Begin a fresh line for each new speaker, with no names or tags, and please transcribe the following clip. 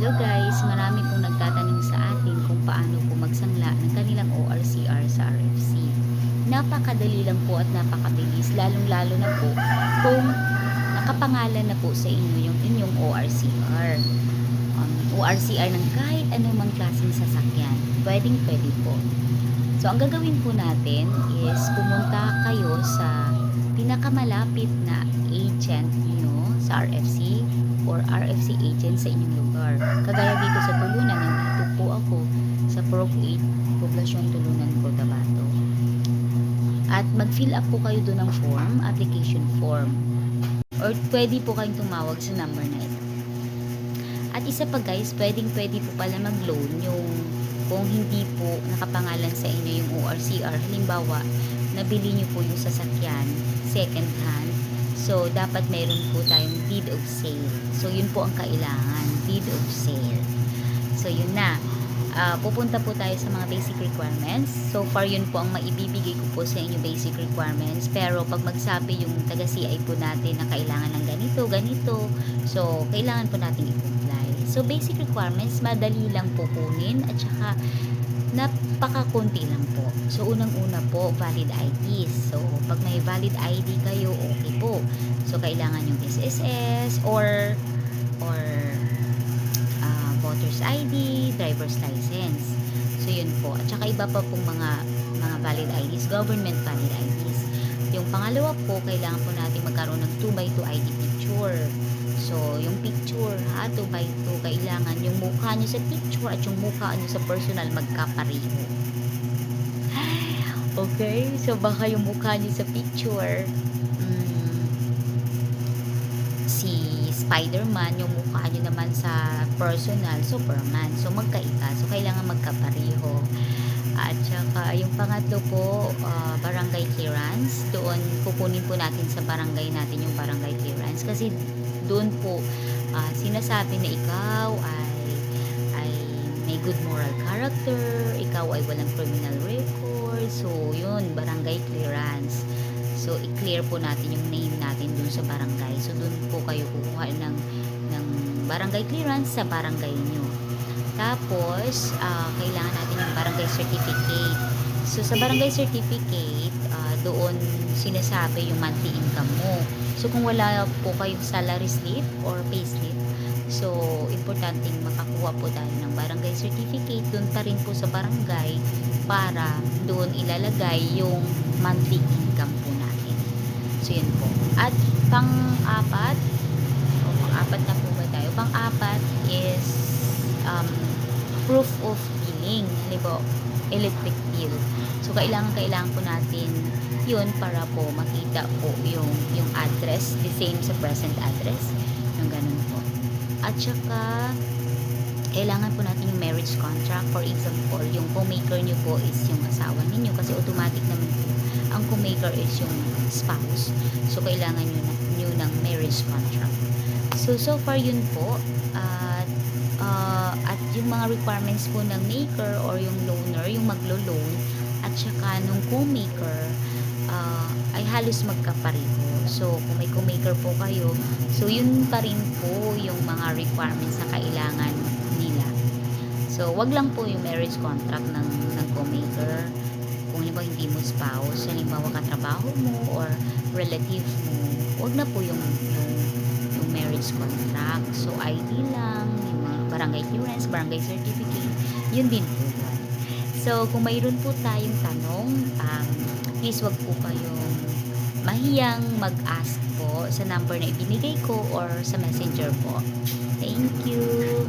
Hello guys, marami pong nagtatanong sa atin kung paano po magsangla ng kanilang ORCR sa RFC. Napakadali lang po at napakabilis, lalong-lalo na po kung nakapangalan na po sa inyo yung inyong ORCR. ORCR ng kahit anumang klaseng sasakyan, pwedeng-pwede po. So, ang gagawin po natin is pumunta kayo sa pinakamalapit na agent nyo sa RFC or RFC agent sa inyong lugar. Kagaya dito sa Tulunan, nandito po ako sa Prog 8, Poblasyon Tulunan, Cotabato. At mag-fill up po kayo doon ng form, application form. Or pwede po kayong tumawag sa number na ito. At isa pa guys, pwedeng-pwede po pala mag-loan yung kung hindi po nakapangalan sa inyo yung ORCR. Halimbawa, nabili nyo po yung sasakyan, second hand. So, dapat mayroon po tayong deed of sale. So, yun po ang kailangan, deed of sale. So, yun na. Pupunta po tayo sa mga basic requirements. So far, yun po ang maibibigay ko po sa inyo basic requirements. Pero, pag magsabi yung taga-CI po natin na kailangan ng ganito, ganito. So, kailangan po natin i-comply. So, basic requirements, madali lang po kunin at saka napakakunti lang po. So, unang-una po, valid IDs. So, pag may valid ID kayo, okay po. So, kailangan yung SSS or voter's ID, driver's license. So, yun po. At saka iba pa pong mga valid IDs, government valid IDs. Yung pangalawa po, kailangan po natin magkaroon ng 2x2 ID picture. So, yung picture, 2x2, kailangan yung mukha nyo sa picture at yung mukha nyo sa personal magkapareho. Okay? So, baka yung mukha nyo sa picture, si Spider-Man, yung mukha nyo naman sa personal, Superman. So, magkaiba. So, kailangan magkapareho. At saka, yung pangatlo po, barangay clearance. Doon, kukunin po natin sa barangay natin yung barangay clearance. Kasi, doon po sinasabi na ikaw ay may good moral character, ikaw ay walang criminal record. So yun, barangay clearance. So i-clear po natin yung name natin doon sa barangay. So doon po kayo kukuha ng barangay clearance sa barangay nyo. Tapos kailangan natin yung barangay certificate. So sa barangay certificate, doon sinasabi yung monthly income mo. So, kung wala po kayong salary slip or pay slip, so, importanteng makakuha po tayo ng barangay certificate doon pa rin po sa barangay para doon ilalagay yung monthly income po natin. So, yun po. At pang-apat na po ba tayo? Pang-apat is proof of billing. Halimbawa, electric bill. So, kailangan po natin yun para po makita po yung address, the same sa present address, yung ganun po. At saka kailangan po natin yung marriage contract. For example, yung co-maker nyo po is yung asawa ninyo kasi automatic naman po ang co-maker is yung spouse. So kailangan nyo ng marriage contract. So far yun po. At yung mga requirements po ng maker or yung loaner, yung maglo-loan at saka nung co-maker ay halos magkapareho. So, kung may co-maker po kayo, so yun pa rin po yung mga requirements na kailangan nila. So, wag lang po yung marriage contract ng co-maker. Kung halimbawa hindi mo spouse, halimbawa katrabaho mo or relative mo, wag na po yung marriage contract. So, ID lang, yung mga barangay clearance, barangay certificate, yun din po yun. So, kung mayroon po tayong tanong, please wag po kayong mahiyang mag-ask po sa number na ibinigay ko or sa messenger po. Thank you!